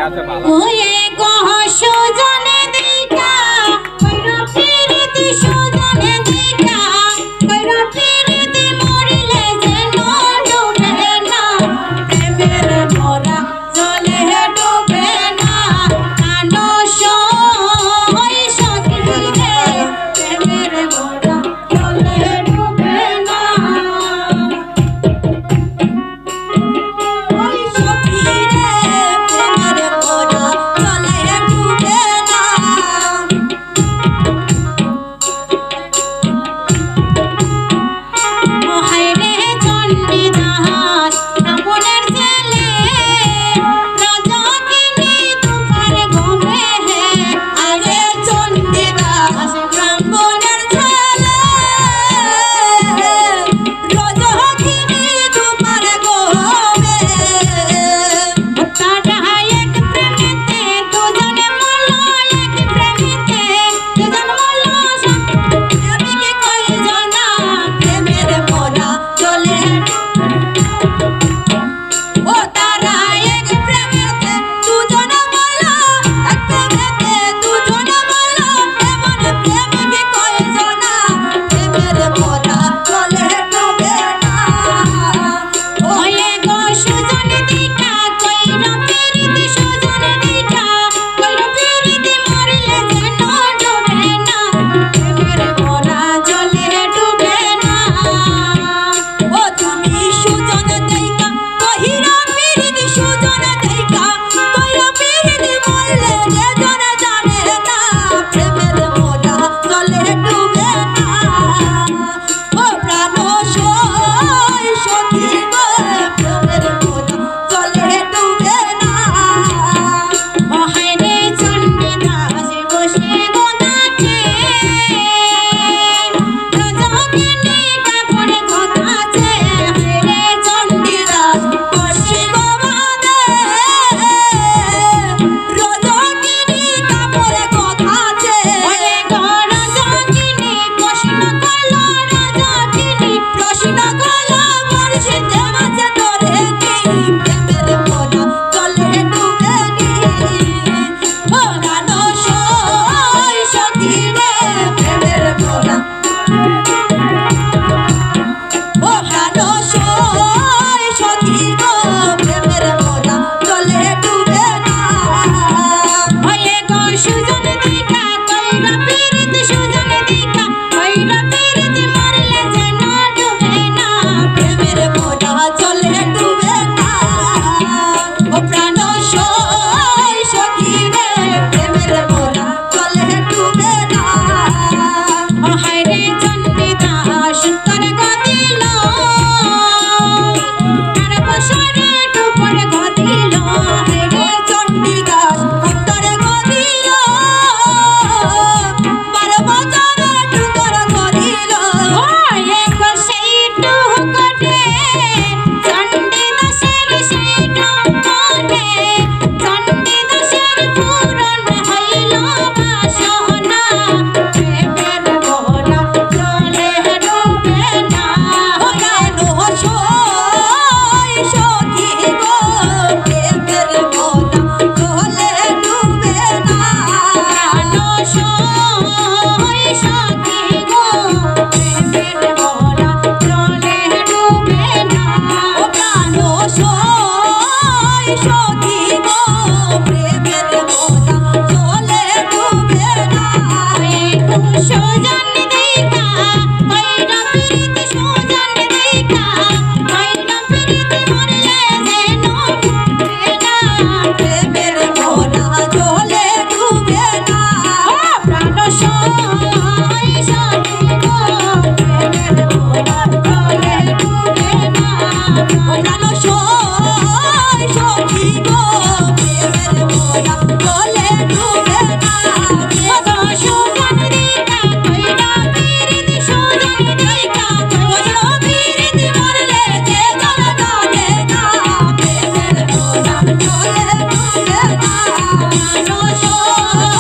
আছে ভালো ওয়ে কহ সুজনে দিকা কইরা পিরিতি সুজনে দিকা কইরা পিরিতি মরিলে যেন ডুবে না প্রেমের ভরা জলে ডুবে না কানো সই সখী রে প্রেমের ভরা জলে ডুবে না ওই সখী রে প্রেমের ভরা জলে ডুবে না হায় রে চণ্ডীদাস রাবণের ছেলে রাজকিনী তোমার ঘুমে হে আরে চণ্ডীদাস রাবণের ছেলে রাজকিনী তোমার ঘুমে তারা এক প্রেমেতে দুজনে মরলো এক প্রেমেতে দুজন মরলো আমি কি কই জানা প্রেমের ভরা জলে ও তারা এক প্রেমেতে দুজন মরলো এক প্রেমেতে দুজন মরলো এমন প্রেম কি কই জানা প্রেমের ভরা জলে ডুবে না ওয়ে গো সুজনে দিকা কইরা পিরিতি সুজনে দিকা কইরা পিরিতি মরিলে যেন ডুবে না প্রেমের ভরা জলে ডুবে না ও তুমি সুজনে দিকা কইরা পিরিতি সুজনে দিকা কইরা পিরিতি মরিলে যেন জানে না প্রেমের ভরা জলে ডুবে না ও প্রাণ সই সখী গো প্রেমের ভরা জলে ডুবে না ও হায় রে চণ্ডীদাস বসে গোদাতে রাজকিনী কাপড়ে গোদাছে হায় রে চণ্ডীদাস বসে গোদাতে রাজকিনী কাপড়ে গোদাছে ওরে গো রাজকিনী প্রশ্ন করলো রাজকিনী প্রশ্ন করলো বর্ষিতে মাঝে ধরে নি প্রেমের ভরা জলে ডুবে নি ও গানো সই সখী রে প্রেমের ভরা ও গানো সই সখী গো প্রেমের ভরা জলে ডুবে না ওয়ে গো সুজনে দিকা কইরা পিরিতি সুজনে দিকা কইরা পিরিতি মরিলে যেন ডুবে না প্রেমের ভরা জলে ডুবে না ও প্রাণ সই সখী রে প্রেমের ভরা জলে ডুবে না ও হায় রে চণ্ডীদাস তোর গদিল আর বসরে টুপরে গদিল হায় রে চণ্ডীদাস তোর গদিল 12 বছরে টুকর গদিল ও এক সেই টুকরে চণ্ডীদাসের সেই টুকরে চণ্ডীদাসের পূরণ হইল বাসনা প্রেমের ভরা জলে ডুবে না ও গানো সই সখী গো প্রেমের ভরা জলে ডুবে না গানো সই সখী গো প্রেমের ভরা জলে ডুবে না ও গানো সই সখী গো প্রেমের ভরা জলে ডুবে না একটু সুজনে দিকা কইরা পিরিতি সুজনে দিকা কইরা পিরিতি মরিলে যেন ডুবে না প্রেমের ভরা জলে ডুবে না ও প্রাণ সই সখী গো প্রেমের ভরা জলে ডুবে না ও প্রাণ সই সখী গো প্রেমের ভরা জলে ডুবে না ও গো সুজনে দিকা কইরা পিরিতি সুজনে দিকা কইরা পিরিতি মরিলে যেন জানে না প্রেমের ভরা জলে ডুবে না প্রাণ সই